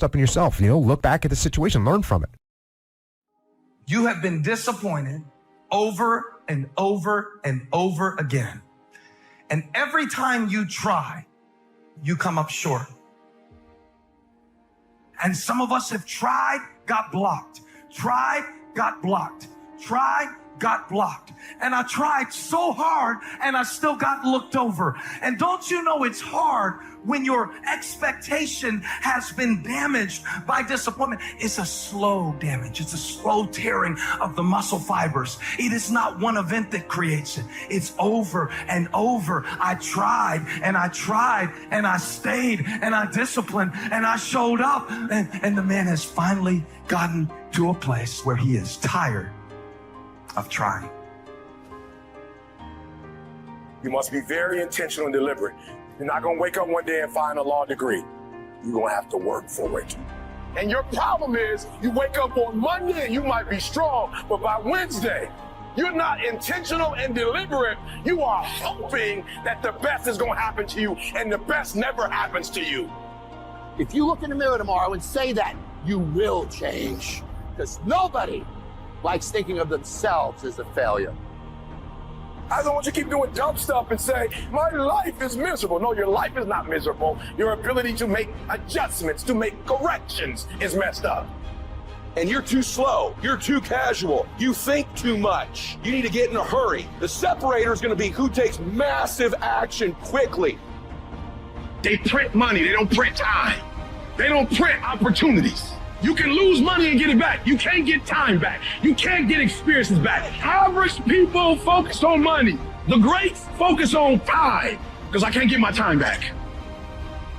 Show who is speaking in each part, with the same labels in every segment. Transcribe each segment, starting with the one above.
Speaker 1: up in yourself. Look back at the situation, learn from it.
Speaker 2: You have been disappointed over and over and over again. And every time you try, you come up short. And some of us have tried, got blocked, tried, got blocked, tried, got blocked. And I tried so hard and I still got looked over. And don't you know it's hard when your expectation has been damaged by disappointment? It's a slow damage. It's a slow tearing of the muscle fibers. It is not one event that creates it. It's over and over. I tried and I tried and I stayed and I disciplined and I showed up. And the man has finally gotten to a place where he is tired of trying.
Speaker 3: You must be very intentional and deliberate. You're not going to wake up one day and find a law degree. You're going to have to work for it. And your problem is you wake up on Monday and you might be strong, but by Wednesday, you're not intentional and deliberate. You are hoping that the best is going to happen to you, and the best never happens to you.
Speaker 4: If you look in the mirror tomorrow and say that, you will change. Because nobody likes thinking of themselves as a failure.
Speaker 3: I don't want you to keep doing dumb stuff and say, my life is miserable. No, your life is not miserable. Your ability to make adjustments, to make corrections is messed up.
Speaker 5: And you're too slow. You're too casual. You think too much. You need to get in a hurry. The separator is going to be who takes massive action quickly.
Speaker 6: They print money. They don't print time. They don't print opportunities. You can lose money and get it back. You can't get time back. You can't get experiences back. Average people focus on money. The greats focus on time, because I can't get my time back.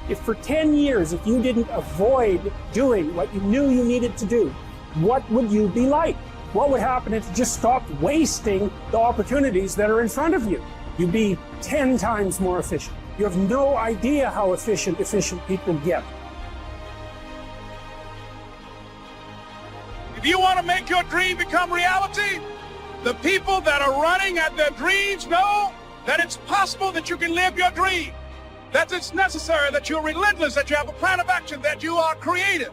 Speaker 7: If for 10 years, if you didn't avoid doing what you knew you needed to do, what would you be like? What would happen if you just stopped wasting the opportunities that are in front of you? You'd be 10 times more efficient. You have no idea how efficient people get.
Speaker 8: If you want to make your dream become reality, the people that are running at their dreams know that it's possible that you can live your dream, that it's necessary, that you're relentless, that you have a plan of action, that you are creative.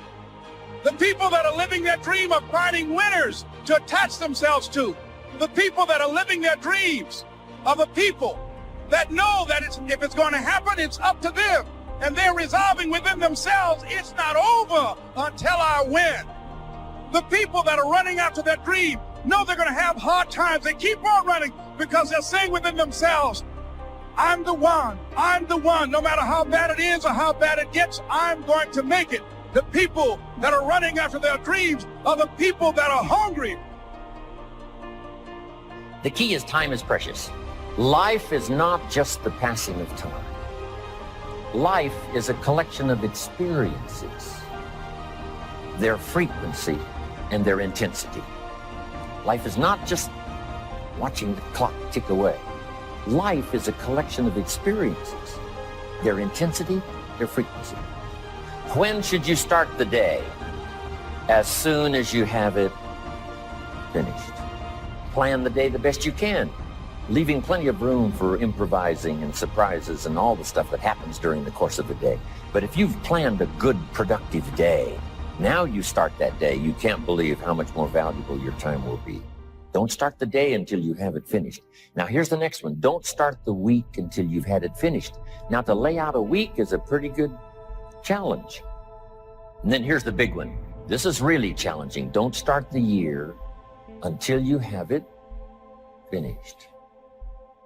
Speaker 8: The people that are living their dream of finding winners to attach themselves to. The people that are living their dreams are the people that know that if it's going to happen, it's up to them. And they're resolving within themselves, it's not over until I win. The people that are running after their dream know they're going to have hard times. They keep on running because they're saying within themselves, I'm the one, no matter how bad it is or how bad it gets, I'm going to make it. The people that are running after their dreams are the people that are hungry.
Speaker 9: The key is time is precious. Life is not just the passing of time. Life is a collection of experiences, their frequency and their intensity. Life is not just watching the clock tick away. Life is a collection of experiences, their intensity, their frequency. When should you start the day? As soon as you have it finished. Plan the day the best you can, leaving plenty of room for improvising and surprises and all the stuff that happens during the course of the day. But if you've planned a good, productive day, now you start that day, you can't believe how much more valuable your time will be. Don't start the day until you have it finished. Now here's the next one. Don't start the week until you've had it finished. Now to lay out a week is a pretty good challenge. And then here's the big one. This is really challenging. Don't start the year until you have it finished.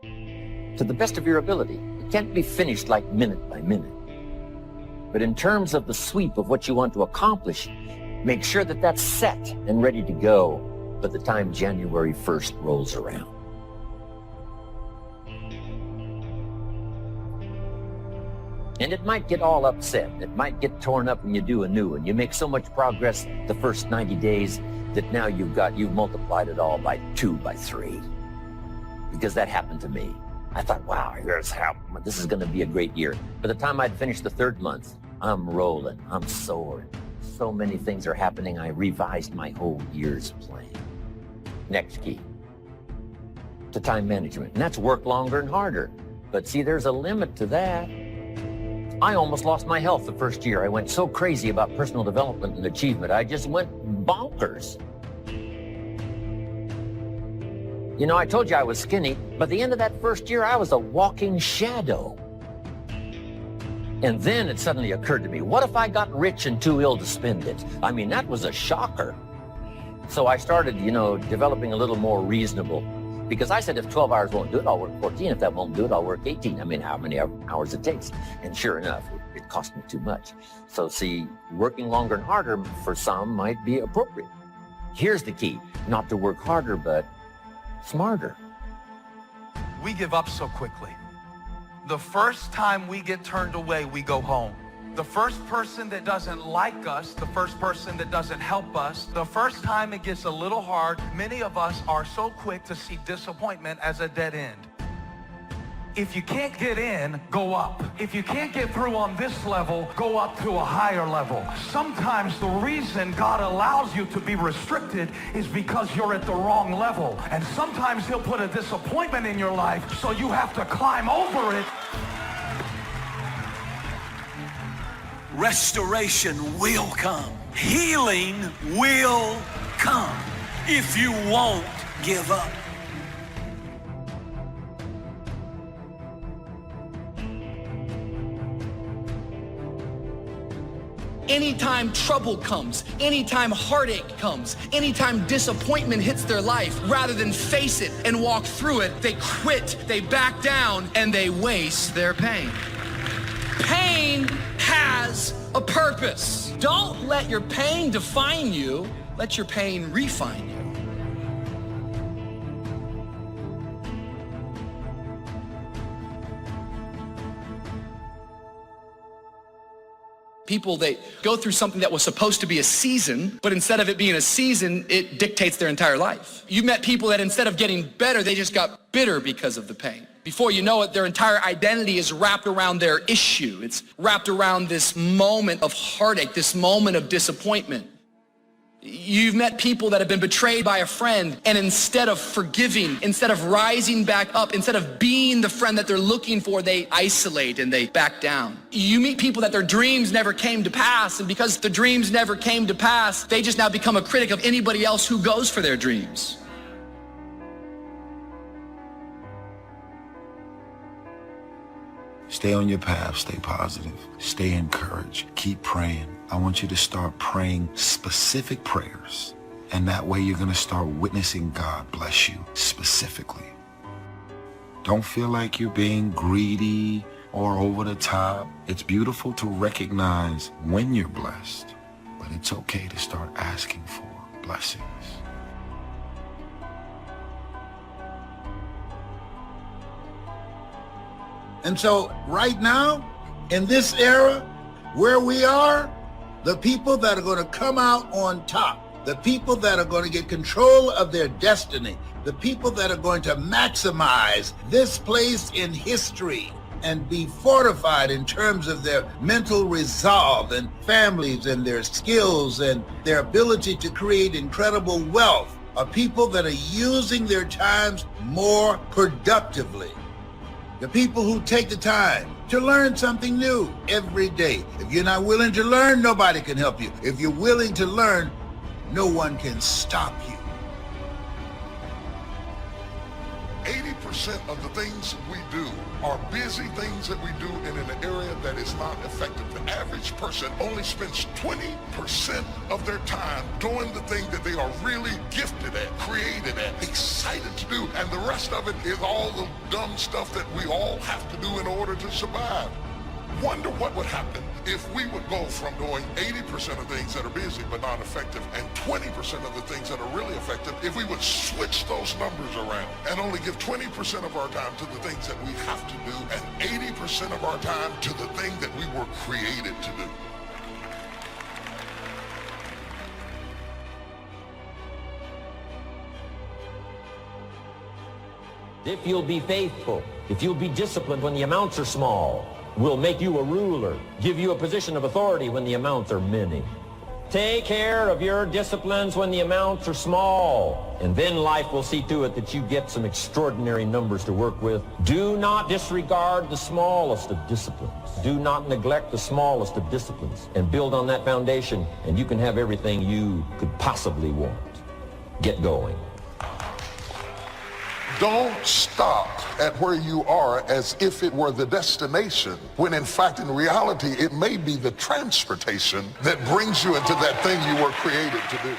Speaker 9: To the best of your ability. It can't be finished like minute by minute. But in terms of the sweep of what you want to accomplish, make sure that that's set and ready to go by the time January 1st rolls around. And it might get all upset. It might get torn up when you do a new one. You make so much progress the first 90 days that now you've multiplied it all by 2, by 3. Because that happened to me. I thought, wow, this is going to be a great year. By the time I'd finished the 3rd month, I'm rolling, I'm soaring. So many things are happening, I revised my whole year's plan. Next key, to time management. And that's work longer and harder. But see, there's a limit to that. I almost lost my health the first year. I went so crazy about personal development and achievement. I just went bonkers. You know, I told you I was skinny, but at the end of that first year, I was a walking shadow. And then it suddenly occurred to me, what if I got rich and too ill to spend it? I mean, that was a shocker. So I started, you know, developing a little more reasonable. Because I said, if 12 hours won't do it, I'll work 14. If that won't do it, I'll work 18. I mean, how many hours it takes. And sure enough, it cost me too much. So see, working longer and harder for some might be appropriate. Here's the key, not to work harder, but smarter.
Speaker 2: We give up so quickly. The first time we get turned away, we go home. The first person that doesn't like us, the first person that doesn't help us, the first time it gets a little hard, many of us are so quick to see disappointment as a dead end. If you can't get in, go up. If you can't get through on this level, go up to a higher level. Sometimes the reason God allows you to be restricted is because you're at the wrong level. And sometimes he'll put a disappointment in your life, so you have to climb over it.
Speaker 10: Restoration will come. Healing will come if you won't give up.
Speaker 11: Anytime trouble comes, anytime heartache comes, anytime disappointment hits their life, rather than face it and walk through it, they quit, they back down, and they waste their pain. Pain has a purpose. Don't let your pain define you. Let your pain refine you. People, they go through something that was supposed to be a season, but instead of it being a season, it dictates their entire life. You met people that instead of getting better, they just got bitter because of the pain. Before you know it, their entire identity is wrapped around their issue. It's wrapped around this moment of heartache, this moment of disappointment. You've met people that have been betrayed by a friend, and instead of forgiving, instead of rising back up, instead of being the friend that they're looking for, they isolate and they back down. You meet people that their dreams never came to pass, and because the dreams never came to pass, they just now become a critic of anybody else who goes for their dreams.
Speaker 12: Stay on your path, stay positive, stay encouraged, keep praying. I want you to start praying specific prayers, and that way you're going to start witnessing God bless you specifically. Don't feel like you're being greedy or over the top. It's beautiful to recognize when you're blessed, but it's okay to start asking for blessings.
Speaker 13: And so right now, in this era where we are, the people that are going to come out on top, the people that are going to get control of their destiny, the people that are going to maximize this place in history and be fortified in terms of their mental resolve and families and their skills and their ability to create incredible wealth, are people that are using their times more productively. The people who take the time to learn something new every day. If you're not willing to learn, nobody can help you. If you're willing to learn, no one can stop you.
Speaker 14: 80% of the things we do are busy things that we do in an area that is not effective. The average person only spends 20% of their time doing the thing that they are really gifted at, created at, excited to do, and the rest of it is all the dumb stuff that we all have to do in order to survive. Wonder what would happen if we would go from doing 80% of things that are busy but not effective and 20% of the things that are really effective if we would switch those numbers around and only give 20% of our time to the things that we have to do and 80% of our time to the thing that we were created to do.
Speaker 9: If you'll be faithful, if you'll be disciplined when the amounts are small, we'll make you a ruler, give you a position of authority when the amounts are many. Take care of your disciplines when the amounts are small, and then life will see to it that you get some extraordinary numbers to work with. Do not disregard the smallest of disciplines. Do not neglect the smallest of disciplines, and build on that foundation, and you can have everything you could possibly want. Get going.
Speaker 14: Don't stop at where you are as if it were the destination, when in fact, in reality, it may be the transportation that brings you into that thing you were created to do.